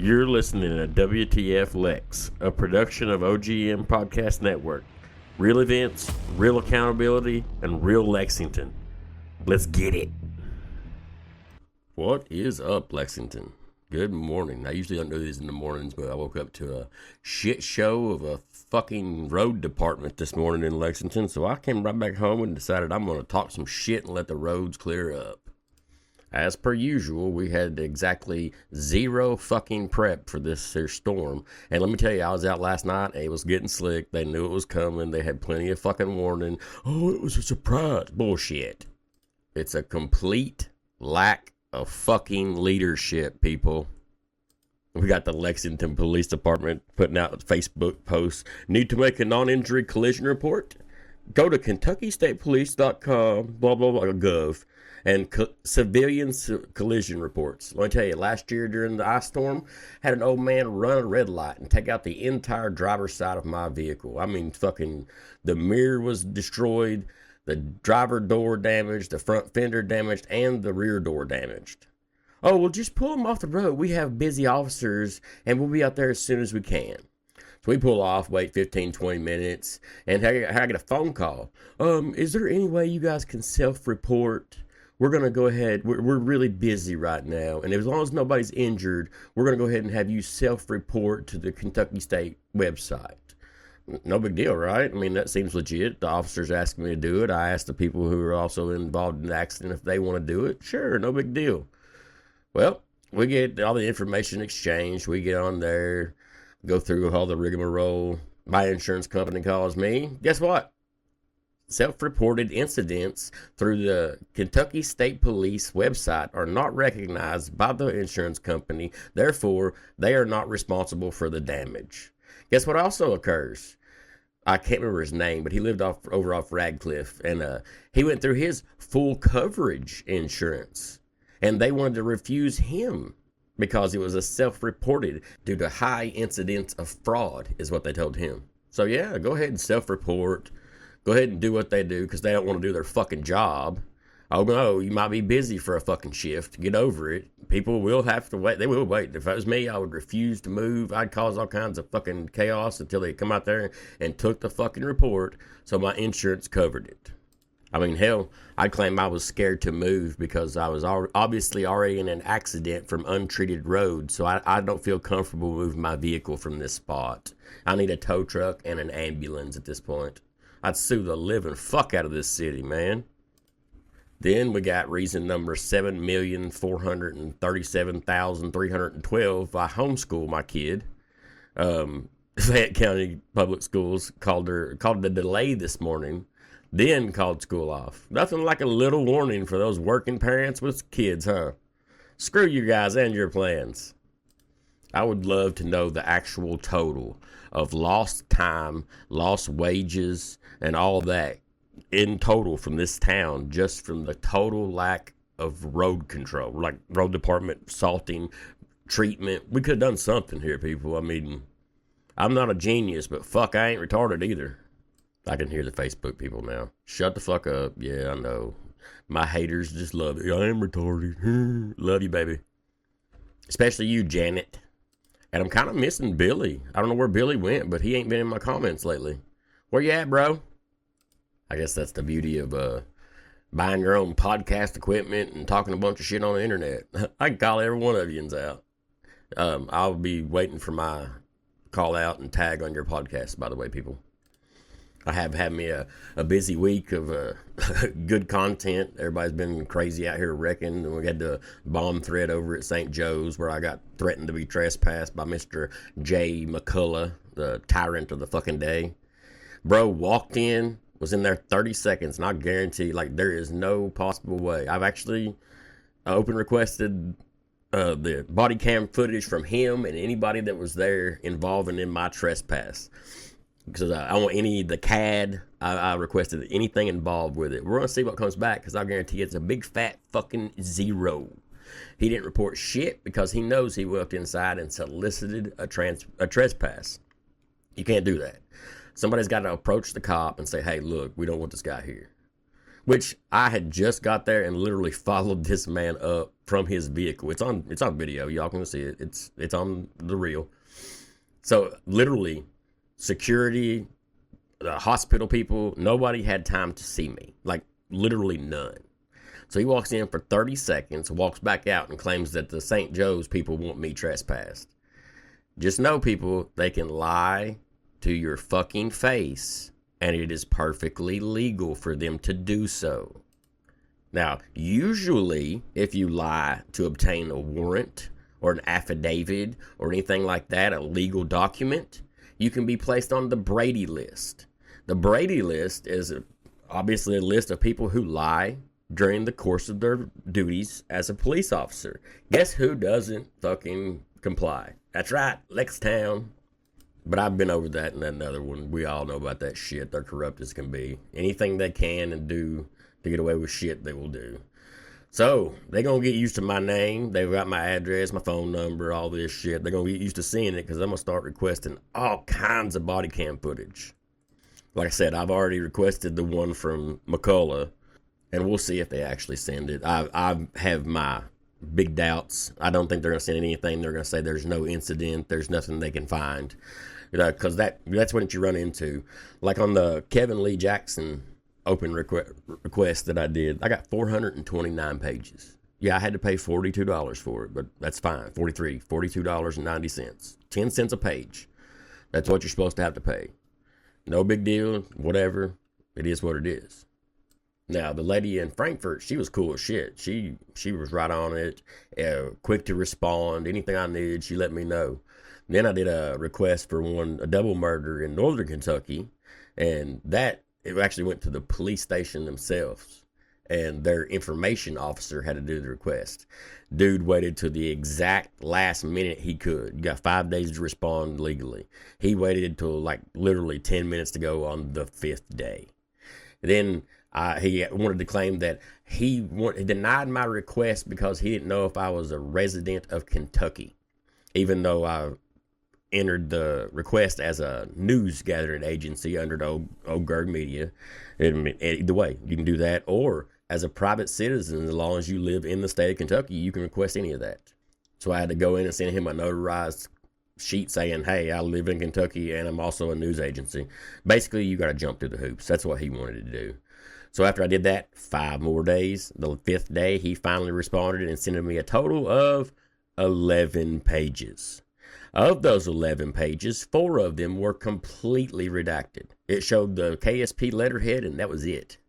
You're listening to WTF LEX, a production of OGM Podcast Network. Real events, real accountability, and real Lexington. Let's get it. What is up, Lexington? Good morning. I usually don't do these in the mornings, but I woke up to a shit show of a fucking road department this morning in Lexington, so I came right back home and decided I'm going to talk some shit and let the roads clear up. As per usual, we had exactly zero fucking prep for this here storm. And let me tell you, I was out last night. It was getting slick. They knew it was coming. They had plenty of fucking warning. Oh, it was a surprise. Bullshit. It's a complete lack of fucking leadership, people. We got the Lexington Police Department putting out Facebook posts. Need to make a non-injury collision report? Go to KentuckyStatePolice.com, blah, blah, blah, gov. And civilian collision reports. Let me tell you, last year during the ice storm, had an old man run a red light and take out the entire driver's side of my vehicle. I mean, fucking, the mirror was destroyed, the driver door damaged, the front fender damaged, and the rear door damaged. Oh, well, just pull them off the road. We have busy officers, and we'll be out there as soon as we can. So we pull off, wait 15, 20 minutes, and I get a phone call. Is there any way you guys can self-report? We're going to go ahead, we're really busy right now, and as long as nobody's injured, we're going to go ahead and have you self-report to the Kentucky State website. No big deal, right? I mean, that seems legit. The officers asked me to do it. I asked the people who are also involved in the accident if they want to do it. Sure, no big deal. Well, we get all the information exchanged. We get on there, go through all the rigmarole. My insurance company calls me. Guess what? Self-reported incidents through the Kentucky State Police website are not recognized by the insurance company. Therefore, they are not responsible for the damage. Guess what also occurs? I can't remember his name, but he lived over off Radcliffe, and he went through his full coverage insurance, and they wanted to refuse him because it was a self-reported due to high incidence of fraud, is what they told him. So yeah, go ahead and self-report. Go ahead and do what they do because they don't want to do their fucking job. Oh no, you might be busy for a fucking shift. Get over it. People will have to wait. They will wait. If it was me, I would refuse to move. I'd cause all kinds of fucking chaos until they come out there and took the fucking report so my insurance covered it. I mean, hell, I'd claim I was scared to move because I was obviously already in an accident from untreated roads, so I don't feel comfortable moving my vehicle from this spot. I need a tow truck and an ambulance at this point. I'd sue the living fuck out of this city, man. Then we got reason number 7,437,312. I homeschool my kid. Fayette County Public Schools called it a delay this morning, then called school off. Nothing like a little warning for those working parents with kids, huh? Screw you guys and your plans. I would love to know the actual total of lost time, lost wages, and all that in total from this town, just from the total lack of road control, like road department, salting, treatment. We could have done something here, people. I mean, I'm not a genius, but fuck, I ain't retarded either. I can hear the Facebook people now. Shut the fuck up. Yeah, I know. My haters just love it. I am retarded. Love you, baby. Especially you, Janet. And I'm kind of missing Billy. I don't know where Billy went, but he ain't been in my comments lately. Where you at, bro? I guess that's the beauty of buying your own podcast equipment and talking a bunch of shit on the internet. I can call every one of yous out. I'll be waiting for my call out and tag on your podcast, by the way, people. I have had me a busy week of good content. Everybody's been crazy out here wrecking. And we had the bomb threat over at St. Joe's where I got threatened to be trespassed by Mr. J. McCullough, the tyrant of the fucking day. Bro walked in, was in there 30 seconds, and I guarantee, like, there is no possible way. I've actually open requested the Bodycam footage from him and anybody that was there involving in my trespass. Because I want the CAD, I requested anything involved with it. We're going to see what comes back because I guarantee it's a big fat fucking zero. He didn't report shit because he knows he walked inside and solicited a trespass. You can't do that. Somebody's got to approach the cop and say, hey, look, we don't want this guy here. which I had just got there and literally followed this man up from his vehicle. It's on video. Y'all can see it. It's on the reel. So literally, security, the hospital people, nobody had time to see me. Like literally none. So he walks in for 30 seconds, walks back out, and claims that the St. Joe's people want me trespassed. Just know, people, they can lie to your fucking face, and it is perfectly legal for them to do so. Now, usually, if you lie to obtain a warrant or an affidavit or anything like that, a legal document, you can be placed on the Brady list. The Brady list is obviously a list of people who lie during the course of their duties as a police officer. Guess who doesn't fucking comply? That's right, Lexington. But I've been over that and another one. We all know about that shit. They're corrupt as can be. Anything they can and do to get away with shit, they will do. So, they're going to get used to my name. They've got my address, my phone number, all this shit. They're going to get used to seeing it because I'm going to start requesting all kinds of body cam footage. Like I said, I've already requested the one from McCullough, and we'll see if they actually send it. I have my big doubts. I don't think they're going to send anything. They're going to say there's no incident. There's nothing they can find. Because that's what you run into. Like on the Kevin Lee Jackson open request that I did, I got 429 pages. Yeah, I had to pay $42 for it, but that's fine. $42.90. 10 cents a page. That's what you're supposed to have to pay. No big deal, whatever. It is what it is. Now, the lady in Frankfurt, she was cool as shit. She was right on it, quick to respond. Anything I needed, she let me know. Then I did a request for a double murder in northern Kentucky, and it actually went to the police station themselves, and their information officer had to do the request. Dude waited to the exact last minute he could. You got 5 days to respond legally. He waited till like literally 10 minutes to go on the 5th day. Then he wanted to claim that he denied my request because he didn't know if I was a resident of Kentucky, even though I entered the request as a news gathering agency under the old Gerg Media. Either way, you can do that, or as a private citizen, as long as you live in the state of Kentucky, you can request any of that. So I had to go in and send him a notarized sheet saying, hey, I live in Kentucky and I'm also a news agency. Basically, you got to jump through the hoops. That's what he wanted to do. So after I did that, 5 more days, the 5th day, he finally responded and sent me a total of 11 pages. Of those 11 pages, 4 of them were completely redacted. It showed the KSP letterhead, and that was it.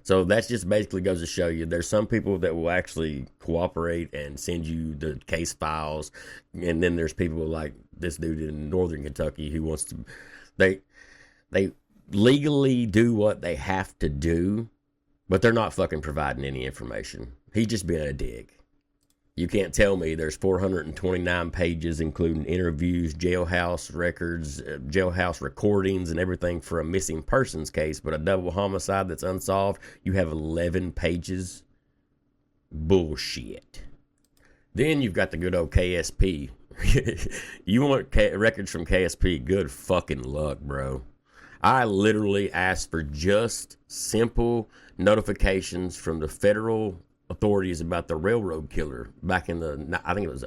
So that just basically goes to show you there's some people that will actually cooperate and send you the case files, and then there's people like this dude in northern Kentucky who wants to... They legally do what they have to do, but they're not fucking providing any information. He's just being a dick. You can't tell me there's 429 pages, including interviews, jailhouse records, jailhouse recordings, and everything for a missing persons case, but a double homicide that's unsolved, you have 11 pages? Bullshit. Then you've got the good old KSP. You want records from KSP? Good fucking luck, bro. I literally asked for just simple notifications from the federal authorities about the railroad killer back in I think it was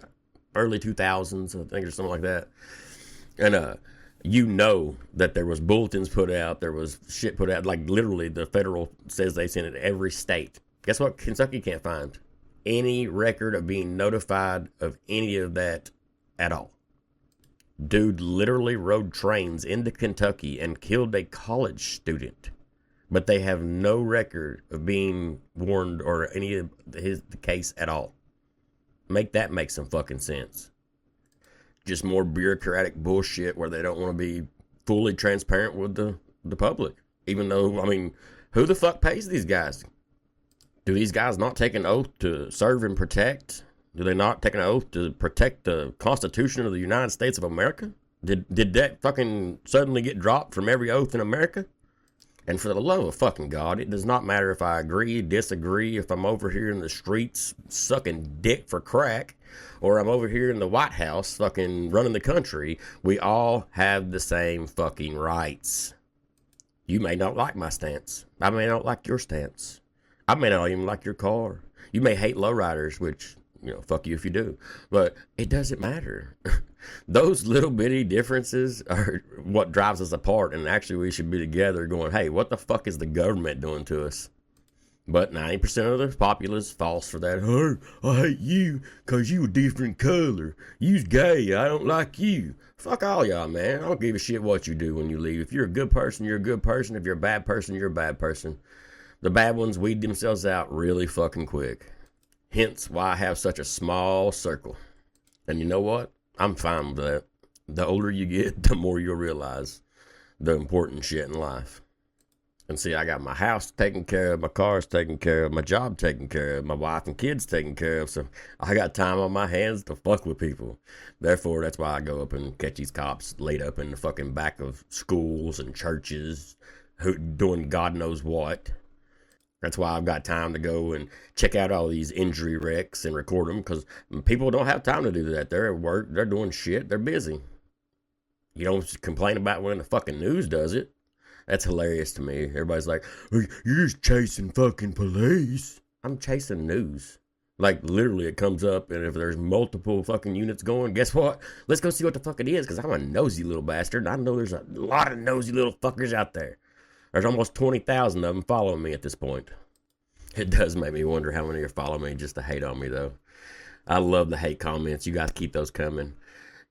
early 2000s, I think, or something like that. And you know that there was bulletins put out, there was shit put out, like literally the federal says they sent it to every state. Guess what? Kentucky can't find any record of being notified of any of that at all. Dude literally rode trains into Kentucky and killed a college student, but they have no record of being warned or any of the case at all. Make some fucking sense. Just more bureaucratic bullshit where they don't want to be fully transparent with the public. Even though, I mean, who the fuck pays these guys? Do these guys not take an oath to serve and protect? Do they not take an oath to protect the Constitution of the United States of America? Did that fucking suddenly get dropped from every oath in America? And for the love of fucking God, it does not matter if I agree, disagree, if I'm over here in the streets sucking dick for crack, or I'm over here in the White House fucking running the country. We all have the same fucking rights. You may not like my stance. I may not like your stance. I may not even like your car. You may hate lowriders, which, fuck you if you do. But it doesn't matter. Those little bitty differences are what drives us apart, and actually we should be together going, hey, what the fuck is the government doing to us? But 90% of the populace falls for that. Hey, I hate you because you a different color. You's gay. I don't like you. Fuck all y'all, man. I don't give a shit what you do when you leave. If you're a good person, you're a good person. If you're a bad person, you're a bad person. The bad ones weed themselves out really fucking quick. Hence why I have such a small circle. And you know what? I'm fine with that. The older you get, the more you'll realize the important shit in life. And see, I got my house taken care of, my car's taken care of, my job taken care of, my wife and kids taken care of. So I got time on my hands to fuck with people. Therefore, that's why I go up and catch these cops laid up in the fucking back of schools and churches, doing God knows what. That's why I've got time to go and check out all these injury wrecks and record them, because people don't have time to do that. They're at work, they're doing shit, they're busy. You don't complain about when the fucking news does it. That's hilarious to me. Everybody's like, you're just chasing fucking police. I'm chasing news. Like, literally, it comes up, and if there's multiple fucking units going, guess what? Let's go see what the fuck it is, because I'm a nosy little bastard, and I know there's a lot of nosy little fuckers out there. There's almost 20,000 of them following me at this point. It does make me wonder how many are following me just to hate on me, though. I love the hate comments. You guys keep those coming.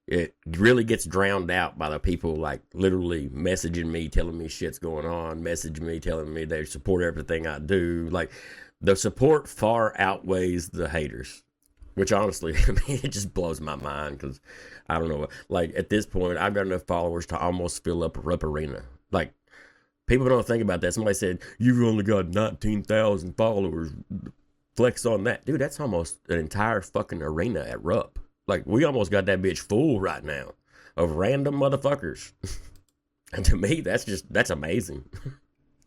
It really gets drowned out by the people like literally messaging me, telling me shit's going on, messaging me, telling me they support everything I do. Like, the support far outweighs the haters, which honestly, I mean, it just blows my mind, because I don't know. Like, at this point, I've got enough followers to almost fill up a Rupp Arena. Like, people don't think about that. Somebody said, you've only got 19,000 followers. Flex on that. Dude, that's almost an entire fucking arena at Rupp. Like, we almost got that bitch full right now of random motherfuckers. And to me, that's amazing.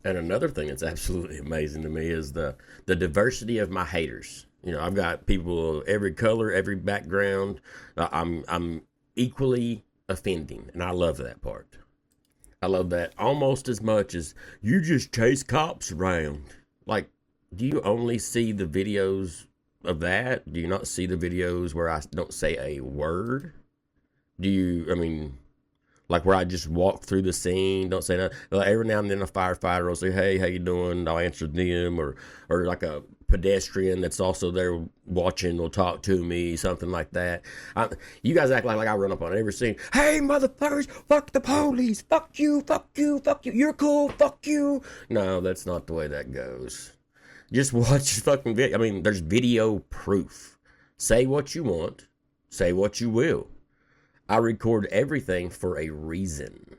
And another thing that's absolutely amazing to me is the diversity of my haters. I've got people of every color, every background. I'm equally offending, and I love that part. I love that almost as much as you just chase cops around. Like, do you only see the videos of that? Do you not see the videos where I don't say a word? Like where I just walk through the scene, don't say nothing? Like every now and then a firefighter will say, hey, how you doing? I'll answer them, or like a pedestrian that's also there watching will talk to me, something like that. You guys act like I run up on every scene. Hey, motherfuckers, fuck the police, fuck you, fuck you, fuck you, you're cool, fuck you. No, that's not the way that goes. Just watch fucking video. I mean, there's video proof. Say what you want. Say what you will. I record everything for a reason.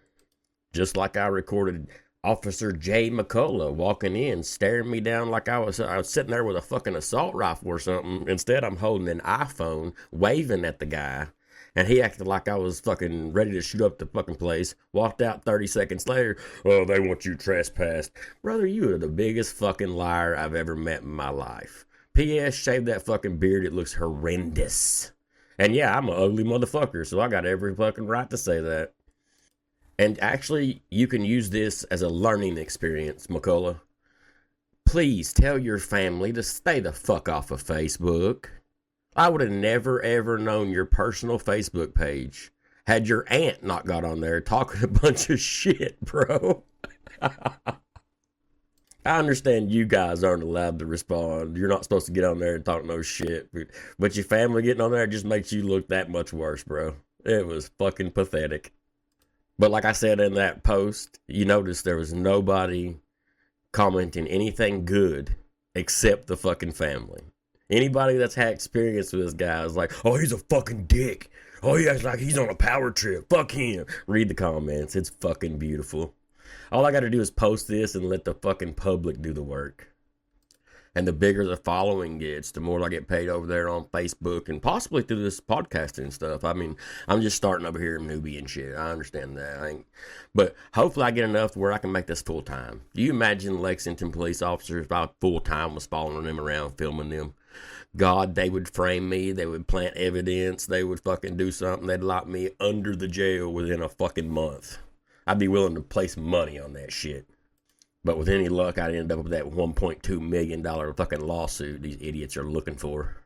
Just like I recorded Officer J. McCullough walking in, staring me down like I was sitting there with a fucking assault rifle or something. Instead, I'm holding an iPhone, waving at the guy. And he acted like I was fucking ready to shoot up the fucking place. Walked out 30 seconds later. Oh, they want you trespassed. Brother, you are the biggest fucking liar I've ever met in my life. P.S. Shave that fucking beard. It looks horrendous. And yeah, I'm an ugly motherfucker, so I got every fucking right to say that. And actually, you can use this as a learning experience, McCullough. Please tell your family to stay the fuck off of Facebook. I would have never, ever known your personal Facebook page had your aunt not got on there talking a bunch of shit, bro. I understand you guys aren't allowed to respond. You're not supposed to get on there and talk no shit. But your family getting on there just makes you look that much worse, bro. It was fucking pathetic. But like I said in that post, you notice there was nobody commenting anything good except the fucking family. Anybody that's had experience with this guy is like, oh, he's a fucking dick. Oh, he acts like he's on a power trip. Fuck him. Read the comments. It's fucking beautiful. All I got to do is post this and let the fucking public do the work. And the bigger the following gets, the more I get paid over there on Facebook and possibly through this podcasting and stuff. I mean, I'm just starting over here in newbie and shit. I understand that. But hopefully I get enough where I can make this full time. Do you imagine Lexington police officers, if I full time was following them around, filming them? God, they would frame me. They would plant evidence. They would fucking do something. They'd lock me under the jail within a fucking month. I'd be willing to place money on that shit. But with any luck, I'd end up with that $1.2 million fucking lawsuit these idiots are looking for.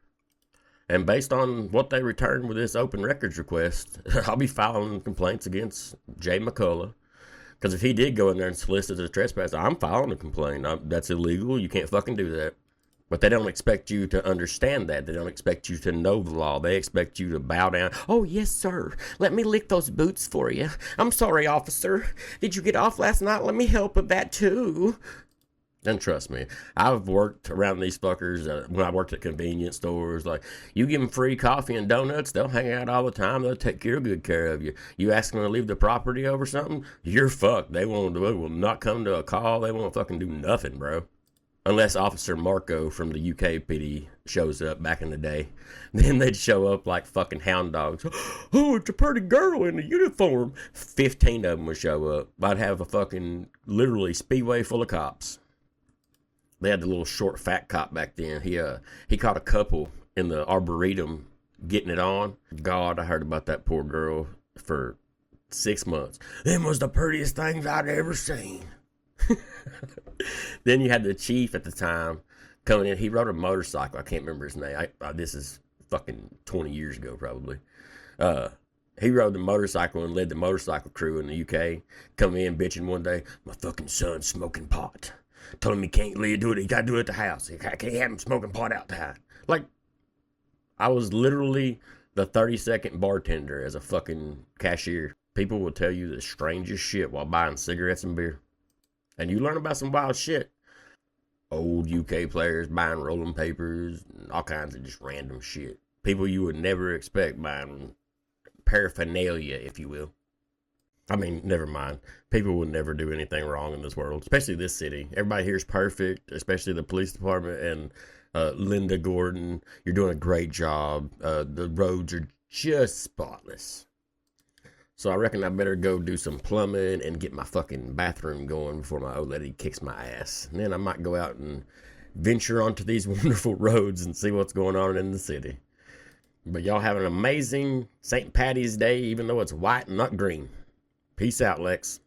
And based on what they returned with this open records request, I'll be filing complaints against Jay McCullough. Because if he did go in there and solicit a trespass, I'm filing a complaint. That's illegal. You can't fucking do that. But they don't expect you to understand that. They don't expect you to know the law. They expect you to bow down. Oh, yes, sir. Let me lick those boots for you. I'm sorry, officer. Did you get off last night? Let me help with that, too. And trust me, I've worked around these fuckers when I worked at convenience stores. Like, you give them free coffee and donuts, they'll hang out all the time. They'll take good care of you. You ask them to leave the property over something, you're fucked. They will not come to a call. They won't fucking do nothing, bro. Unless Officer Marco from the UK PD shows up back in the day. Then they'd show up like fucking hound dogs. Oh, it's a pretty girl in a uniform. 15 of them would show up. I'd have a fucking, literally, speedway full of cops. They had the little short fat cop back then. He caught a couple in the Arboretum getting it on. God, I heard about that poor girl for 6 months. Them was the prettiest things I'd ever seen. Then you had the chief at the time coming in. He rode a motorcycle. I can't remember his name. This is fucking 20 years ago, probably. He rode the motorcycle and led the motorcycle crew in the UK. Come in bitching one day, my fucking son's smoking pot. Told him he can't do it. He got to do it at the house. He can't have him smoking pot outside. Like, I was literally the 30-second bartender as a fucking cashier. People will tell you the strangest shit while buying cigarettes and beer. And you learn about some wild shit. Old UK players buying rolling papers, and all kinds of just random shit. People you would never expect buying paraphernalia, if you will. I mean, never mind. People would never do anything wrong in this world, especially this city. Everybody here is perfect, especially the police department and Linda Gordon. You're doing a great job. The roads are just spotless. So I reckon I better go do some plumbing and get my fucking bathroom going before my old lady kicks my ass. And then I might go out and venture onto these wonderful roads and see what's going on in the city. But y'all have an amazing St. Paddy's Day, even though it's white and not green. Peace out, Lex.